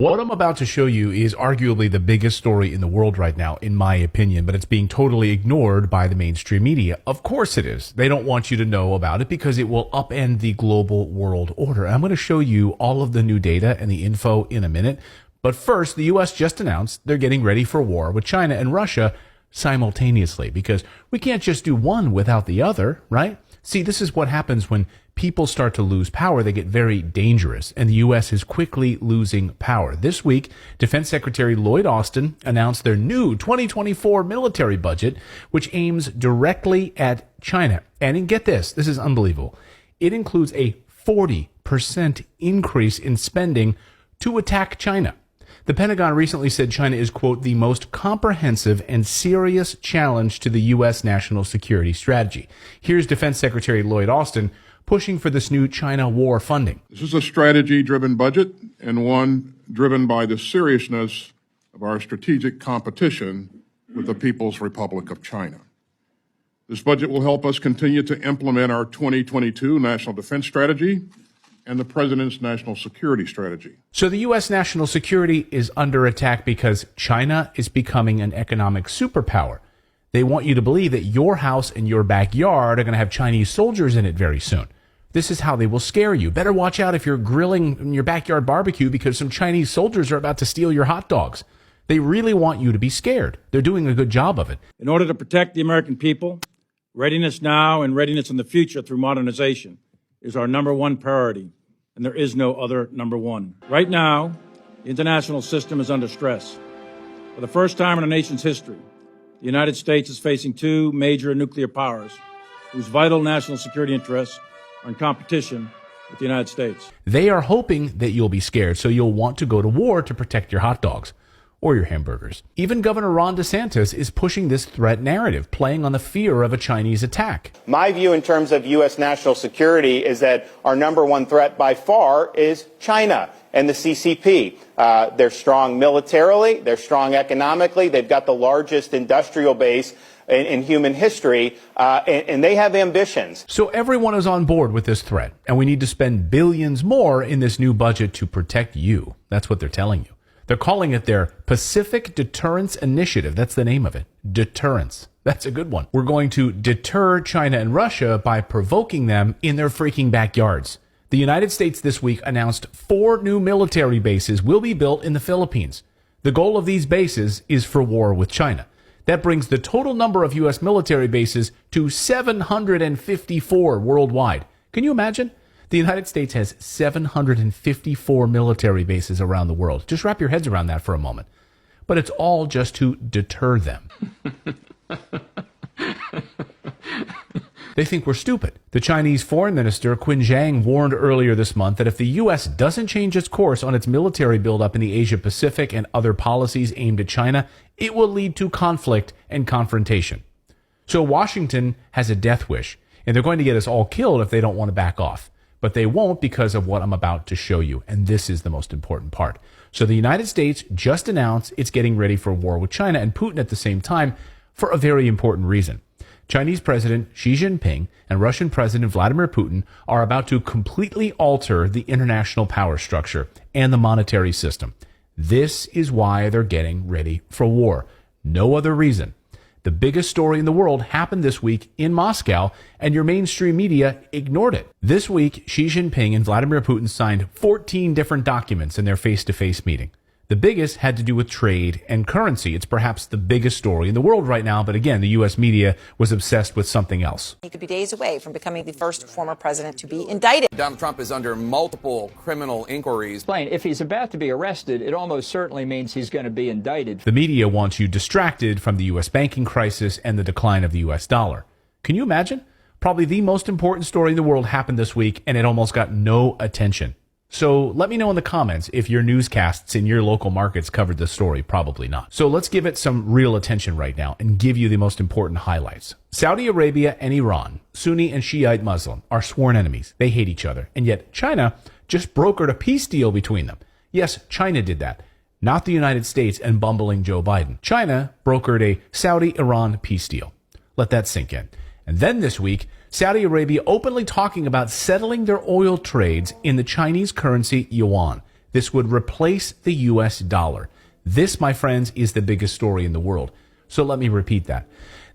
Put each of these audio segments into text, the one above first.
What I'm about to show you is arguably the biggest story in the world right now, in my opinion, but it's being totally ignored by the mainstream media. Of course it is. They don't want you to know about it because it will upend the global world order. I'm going to show you all of the new data and the info in a minute. But first, the U.S. just announced they're getting ready for war with China and Russia simultaneously, because we can't just do one without the other, right? See, this is what happens when people start to lose power. They get very dangerous, and the U.S. is quickly losing power. This week, Defense Secretary Lloyd Austin announced their new 2024 military budget, which aims directly at China. And get this is unbelievable. It includes a 40% increase in spending to attack China. The Pentagon recently said China is, quote, the most comprehensive and serious challenge to the U.S. national security strategy. Here's Defense Secretary Lloyd Austin pushing for this new China war funding. This is a strategy-driven budget and one driven by the seriousness of our strategic competition with the People's Republic of China. This budget will help us continue to implement our 2022 National Defense Strategy and the President's National Security Strategy. So the U.S. national security is under attack because China is becoming an economic superpower. They want you to believe that your house and your backyard are going to have Chinese soldiers in it very soon. This is how they will scare you. Better watch out if you're grilling in your backyard barbecue because some Chinese soldiers are about to steal your hot dogs. They really want you to be scared. They're doing a good job of it. In order to protect the American people, readiness now and readiness in the future through modernization is our number one priority, and there is no other number one. Right now, the international system is under stress. For the first time in our nation's history, the United States is facing two major nuclear powers whose vital national security interests are in competition with the United States. They are hoping that you'll be scared, so you'll want to go to war to protect your hot dogs or your hamburgers. Even Governor Ron DeSantis is pushing this threat narrative, playing on the fear of a Chinese attack. My view in terms of U.S. national security is that our number one threat by far is China and the CCP. They're strong militarily, they're strong economically, they've got the largest industrial base in human history, and they have ambitions. So everyone is on board with this threat, and we need to spend billions more in this new budget to protect you. That's what they're telling you. They're calling it their Pacific Deterrence Initiative. That's the name of it. Deterrence. That's a good one. We're going to deter China and Russia by provoking them in their freaking backyards. The United States this week announced 4 new military bases will be built in the Philippines. The goal of these bases is for war with China. That brings the total number of U.S. military bases to 754 worldwide. Can you imagine? The United States has 754 military bases around the world. Just wrap your heads around that for a moment. But it's all just to deter them. They think we're stupid. The Chinese Foreign Minister Qin Zhang warned earlier this month that if the U.S. doesn't change its course on its military buildup in the Asia-Pacific and other policies aimed at China, it will lead to conflict and confrontation. So Washington has a death wish, and they're going to get us all killed if they don't want to back off. But they won't because of what I'm about to show you, and this is the most important part. So the United States just announced it's getting ready for war with China and Putin at the same time for a very important reason. Chinese President Xi Jinping and Russian President Vladimir Putin are about to completely alter the international power structure and the monetary system. This is why they're getting ready for war. No other reason. The biggest story in the world happened this week in Moscow, and your mainstream media ignored it. This week, Xi Jinping and Vladimir Putin signed 14 different documents in their face-to-face meeting. The biggest had to do with trade and currency. It's perhaps the biggest story in the world right now, but again, the U.S. media was obsessed with something else. He could be days away from becoming the first former president to be indicted. Donald Trump is under multiple criminal inquiries. If he's about to be arrested, it almost certainly means he's going to be indicted. The media wants you distracted from the U.S. banking crisis and the decline of the U.S. dollar. Can you imagine? Probably the most important story in the world happened this week, and it almost got no attention. So let me know in the comments if your newscasts in your local markets covered this story. Probably not. So let's give it some real attention right now and give you the most important highlights. Saudi Arabia and Iran, Sunni and Shiite Muslim, are sworn enemies. They hate each other. And yet China just brokered a peace deal between them. Yes, China did that, not the United States and bumbling Joe Biden. China brokered a Saudi-Iran peace deal. Let that sink in. And then this week, Saudi Arabia openly talking about settling their oil trades in the Chinese currency yuan. This would replace the US dollar. This, my friends, is the biggest story in the world. So let me repeat that.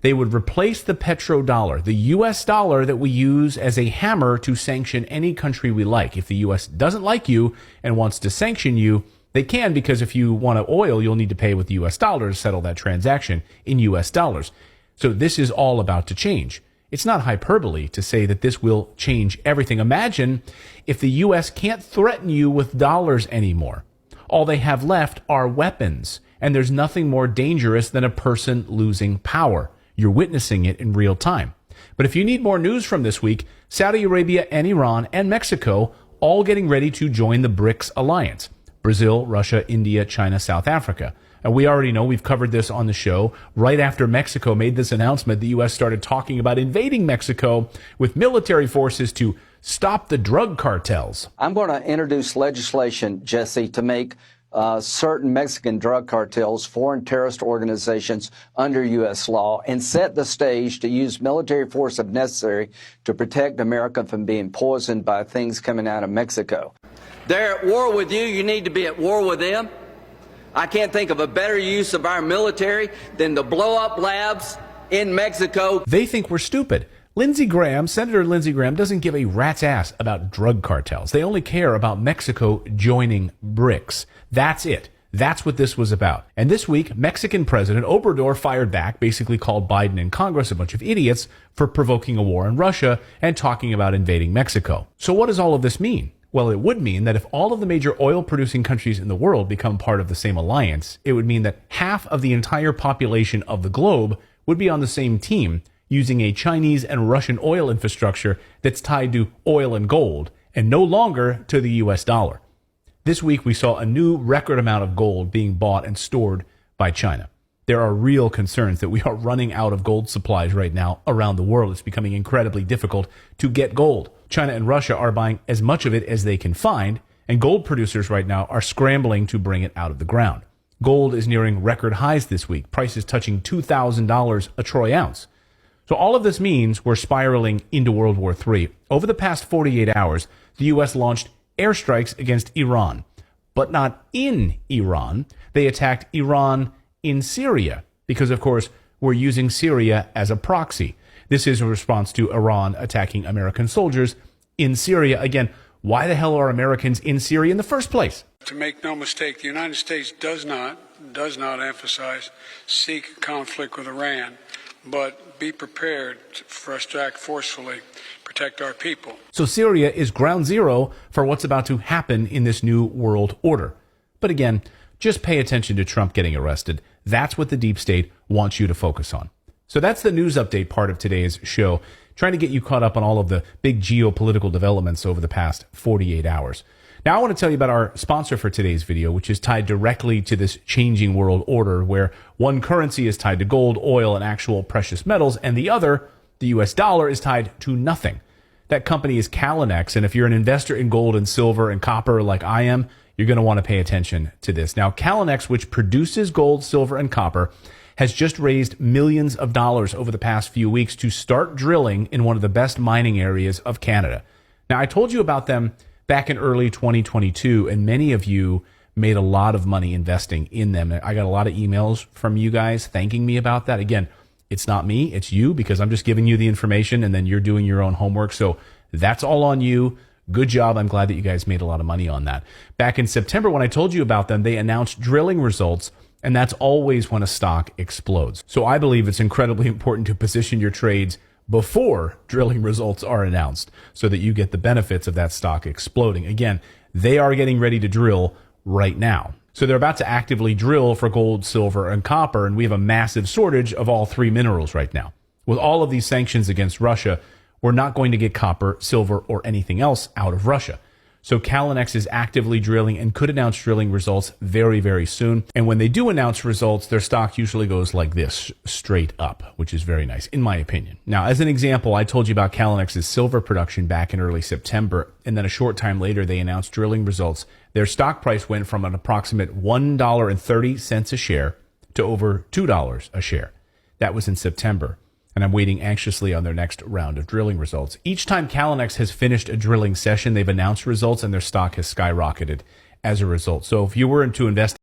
They would replace the petrodollar, the US dollar that we use as a hammer to sanction any country we like. If the US doesn't like you and wants to sanction you, they can, because if you want oil, you'll need to pay with the US dollar to settle that transaction in US dollars. So this is all about to change. It's not hyperbole to say that this will change everything. Imagine if the US can't threaten you with dollars anymore. All they have left are weapons, and there's nothing more dangerous than a person losing power. You're witnessing it in real time. But if you need more news from this week, Saudi Arabia and Iran and Mexico all getting ready to join the BRICS alliance. Brazil, Russia, India, China, South Africa. And we already know, we've covered this on the show. Right after Mexico made this announcement, the U.S. started talking about invading Mexico with military forces to stop the drug cartels. I'm going to introduce legislation, Jesse, to make certain Mexican drug cartels foreign terrorist organizations under U.S. law and set the stage to use military force if necessary to protect America from being poisoned by things coming out of Mexico. They're at war with you. You need to be at war with them. I can't think of a better use of our military than to blow up labs in Mexico. They think we're stupid. Lindsey Graham, Senator Lindsey Graham, doesn't give a rat's ass about drug cartels. They only care about Mexico joining BRICS. That's it. That's what this was about. And this week, Mexican President Obrador fired back, basically called Biden and Congress a bunch of idiots for provoking a war in Russia and talking about invading Mexico. So what does all of this mean? Well, it would mean that if all of the major oil-producing countries in the world become part of the same alliance, it would mean that half of the entire population of the globe would be on the same team, using a Chinese and Russian oil infrastructure that's tied to oil and gold, and no longer to the US dollar. This week, we saw a new record amount of gold being bought and stored by China. There are real concerns that we are running out of gold supplies right now around the world. It's becoming incredibly difficult to get gold. China and Russia are buying as much of it as they can find, and gold producers right now are scrambling to bring it out of the ground. Gold is nearing record highs this week, prices touching $2,000 a troy ounce. So all of this means we're spiraling into World War III. Over the past 48 hours, the U.S. launched airstrikes against Iran, but not in Iran. They attacked Iran in Syria because, of course, we're using Syria as a proxy. This is a response to Iran attacking American soldiers in Syria. Again, why the hell are Americans in Syria in the first place? To make no mistake, the United States does not emphasize seek conflict with Iran, but be prepared for us to act forcefully, protect our people. So Syria is ground zero for what's about to happen in this new world order. But again, just pay attention to Trump getting arrested. That's what the deep state wants you to focus on. So that's the news update part of today's show, trying to get you caught up on all of the big geopolitical developments over the past 48 hours. Now I want to tell you about our sponsor for today's video, which is tied directly to this changing world order where one currency is tied to gold, oil, and actual precious metals, and the other, the US dollar, is tied to nothing. That company is Calinex, and if you're an investor in gold and silver and copper like I am, you're going to want to pay attention to this. Now, Calinex, which produces gold, silver, and copper, has just raised millions of dollars over the past few weeks to start drilling in one of the best mining areas of Canada. Now, I told you about them back in early 2022, and many of you made a lot of money investing in them. I got a lot of emails from you guys thanking me about that. Again, it's not me, it's you, because I'm just giving you the information and then you're doing your own homework. So that's all on you. Good job. I'm glad that you guys made a lot of money on that. Back in September, when I told you about them, they announced drilling results, and that's always when a stock explodes. So I believe it's incredibly important to position your trades before drilling results are announced so that you get the benefits of that stock exploding. Again, they are getting ready to drill right now. So they're about to actively drill for gold, silver, and copper, and we have a massive shortage of all three minerals right now. With all of these sanctions against Russia, we're not going to get copper, silver, or anything else out of Russia. So Calinex is actively drilling and could announce drilling results very, very soon. And when they do announce results, their stock usually goes like this, straight up, which is very nice, in my opinion. Now, as an example, I told you about Calinex's silver production back in early September, and then a short time later, they announced drilling results. Their stock price went from an approximate $1.30 a share to over $2 a share. That was in September. And I'm waiting anxiously on their next round of drilling results. Each time Calinex has finished a drilling session, they've announced results and their stock has skyrocketed. as a result. So if you were to invest